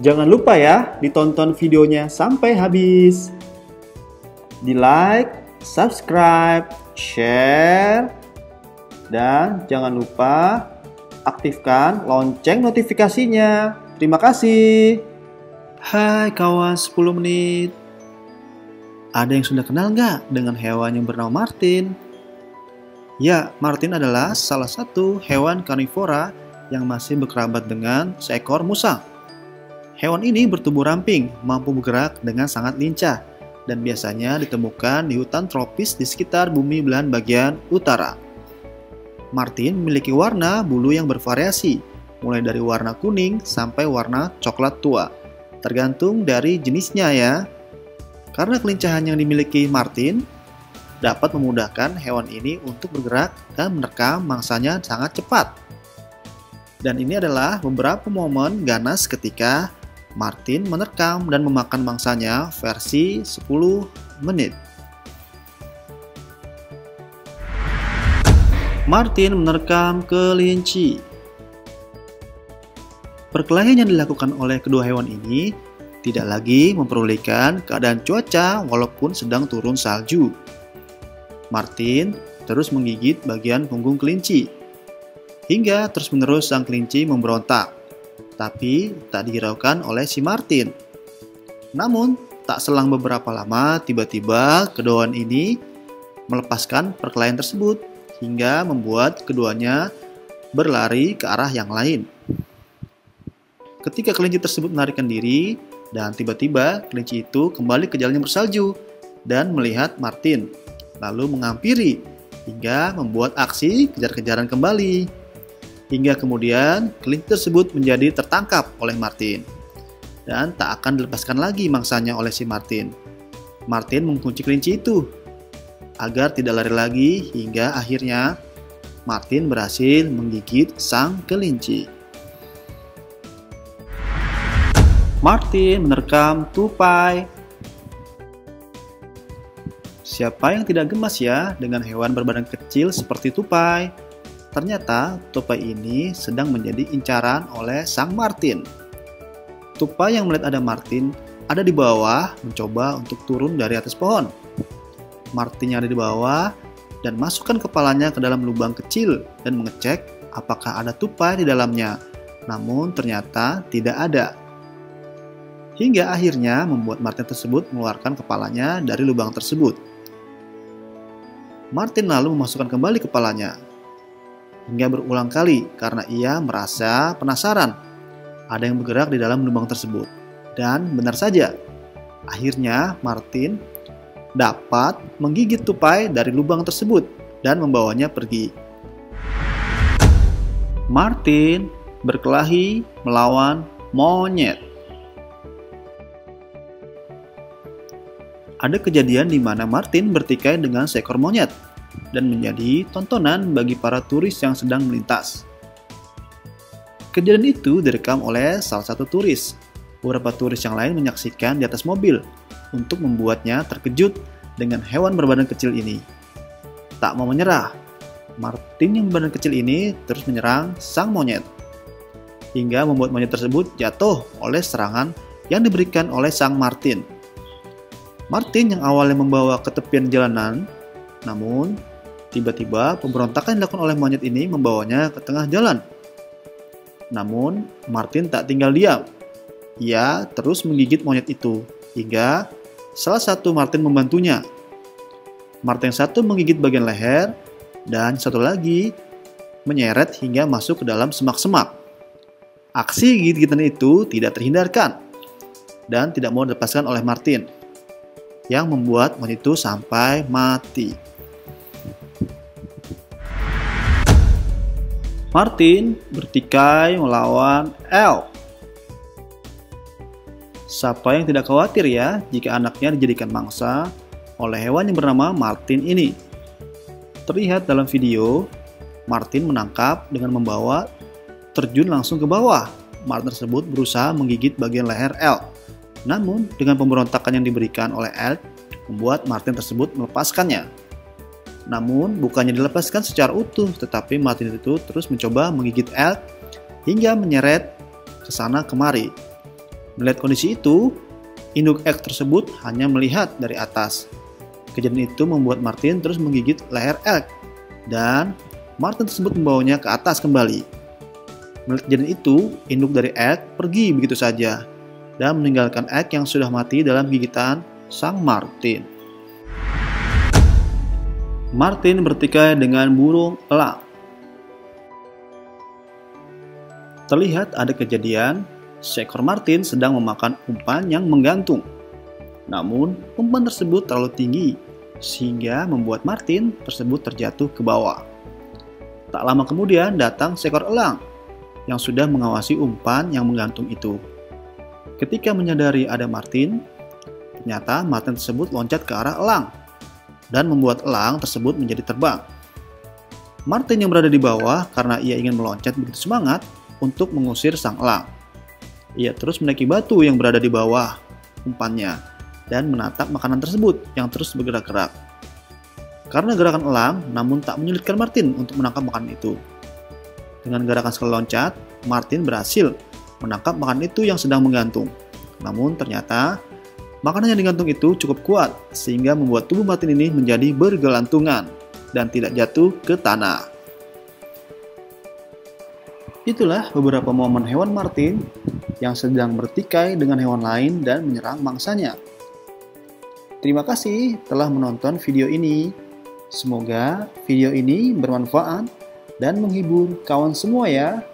Jangan lupa ya ditonton videonya sampai habis. Di like, subscribe, share, dan jangan lupa aktifkan lonceng notifikasinya. Terima kasih. Hai kawan 10 menit. Ada yang sudah kenal nggak dengan hewan yang bernama martin? Ya, martin adalah salah satu hewan karnivora yang masih berkerabat dengan seekor musang. Hewan ini bertubuh ramping, mampu bergerak dengan sangat lincah, dan biasanya ditemukan di hutan tropis di sekitar bumi belahan bagian utara. Martin memiliki warna bulu yang bervariasi, mulai dari warna kuning sampai warna coklat tua, tergantung dari jenisnya ya. Karena kelincahan yang dimiliki martin, dapat memudahkan hewan ini untuk bergerak dan menerkam mangsanya sangat cepat. Dan ini adalah beberapa momen ganas ketika martin menerkam dan memakan mangsanya versi 10 menit. Martin menerkam kelinci. Perkelahian yang dilakukan oleh kedua hewan ini tidak lagi memperdulikan keadaan cuaca walaupun sedang turun salju. Martin terus menggigit bagian punggung kelinci, hingga terus-menerus sang kelinci memberontak. Tapi tak dihiraukan oleh si martin. Namun, tak selang beberapa lama, tiba-tiba keduaan ini melepaskan perkelahian tersebut hingga membuat keduanya berlari ke arah yang lain. Ketika kelinci tersebut melarikan diri, dan tiba-tiba kelinci itu kembali ke jalan yang bersalju dan melihat martin, lalu menghampiri hingga membuat aksi kejar-kejaran kembali. Hingga kemudian kelinci tersebut menjadi tertangkap oleh martin dan tak akan dilepaskan lagi mangsanya oleh si martin. Martin mengunci kelinci itu agar tidak lari lagi hingga akhirnya martin berhasil menggigit sang kelinci. Martin menerkam tupai. Siapa yang tidak gemas ya dengan hewan berbadan kecil seperti tupai? Ternyata tupai ini sedang menjadi incaran oleh sang martin. Tupai yang melihat ada martin ada di bawah mencoba untuk turun dari atas pohon. Martin yang ada di bawah dan masukkan kepalanya ke dalam lubang kecil dan mengecek apakah ada tupai di dalamnya. Namun ternyata tidak ada. Hingga akhirnya membuat martin tersebut mengeluarkan kepalanya dari lubang tersebut. Martin lalu memasukkan kembali kepalanya hingga berulang kali karena ia merasa penasaran ada yang bergerak di dalam lubang tersebut. Dan benar saja, akhirnya Martin dapat menggigit tupai dari lubang tersebut dan membawanya pergi. Martin berkelahi melawan monyet. Ada kejadian di mana Martin bertikai dengan seekor monyet dan menjadi tontonan bagi para turis yang sedang melintas. Kejadian itu direkam oleh salah satu turis. Beberapa turis yang lain menyaksikan di atas mobil untuk membuatnya terkejut dengan hewan berbadan kecil ini. Tak mau menyerah, Martin yang berbadan kecil ini terus menyerang sang monyet, hingga membuat monyet tersebut jatuh oleh serangan yang diberikan oleh sang martin. Martin yang awalnya membawa ke tepian jalanan, namun tiba-tiba pemberontakan yang dilakukan oleh monyet ini membawanya ke tengah jalan. Namun Martin tak tinggal diam. Ia terus menggigit monyet itu hingga salah satu martin membantunya. Martin yang satu menggigit bagian leher dan satu lagi menyeret hingga masuk ke dalam semak-semak. Aksi gigit-gigitan itu tidak terhindarkan dan tidak mau dilepaskan oleh Martin, yang membuat monyet itu sampai mati. Martin bertikai melawan elk. Siapa yang tidak khawatir ya jika anaknya dijadikan mangsa oleh hewan yang bernama martin ini? Terlihat dalam video, Martin menangkap dengan membawa terjun langsung ke bawah. Martin tersebut berusaha menggigit bagian leher elk. Namun, dengan pemberontakan yang diberikan oleh elk, membuat Martin tersebut melepaskannya. Namun, bukannya dilepaskan secara utuh, tetapi Martin itu terus mencoba menggigit elk hingga menyeret ke sana kemari. Melihat kondisi itu, induk Egg tersebut hanya melihat dari atas. Kejadian itu membuat Martin terus menggigit leher Egg, dan Martin tersebut membawanya ke atas kembali. Melihat kejadian itu, induk dari Egg pergi begitu saja, dan meninggalkan Egg yang sudah mati dalam gigitan sang Martin. Martin bertikai dengan burung elang. Terlihat ada kejadian seekor Martin sedang memakan umpan yang menggantung. Namun, umpan tersebut terlalu tinggi sehingga membuat Martin tersebut terjatuh ke bawah. Tak lama kemudian datang seekor elang yang sudah mengawasi umpan yang menggantung itu. Ketika menyadari ada Martin, ternyata Martin tersebut loncat ke arah elang dan membuat elang tersebut menjadi terbang. Martin yang berada di bawah karena ia ingin meloncat begitu semangat untuk mengusir sang elang. Ia terus menaiki batu yang berada di bawah umpannya dan menatap makanan tersebut yang terus bergerak-gerak. Karena gerakan elang, namun tak menyulitkan Martin untuk menangkap makanan itu. Dengan gerakan sekali loncat, Martin berhasil menangkap makanan itu yang sedang menggantung. Namun ternyata makanan yang digantung itu cukup kuat sehingga membuat tubuh Martin ini menjadi bergelantungan dan tidak jatuh ke tanah. Itulah beberapa momen hewan Martin yang sedang bertikai dengan hewan lain dan menyerang mangsanya. Terima kasih telah menonton video ini. Semoga video ini bermanfaat dan menghibur kawan semua ya.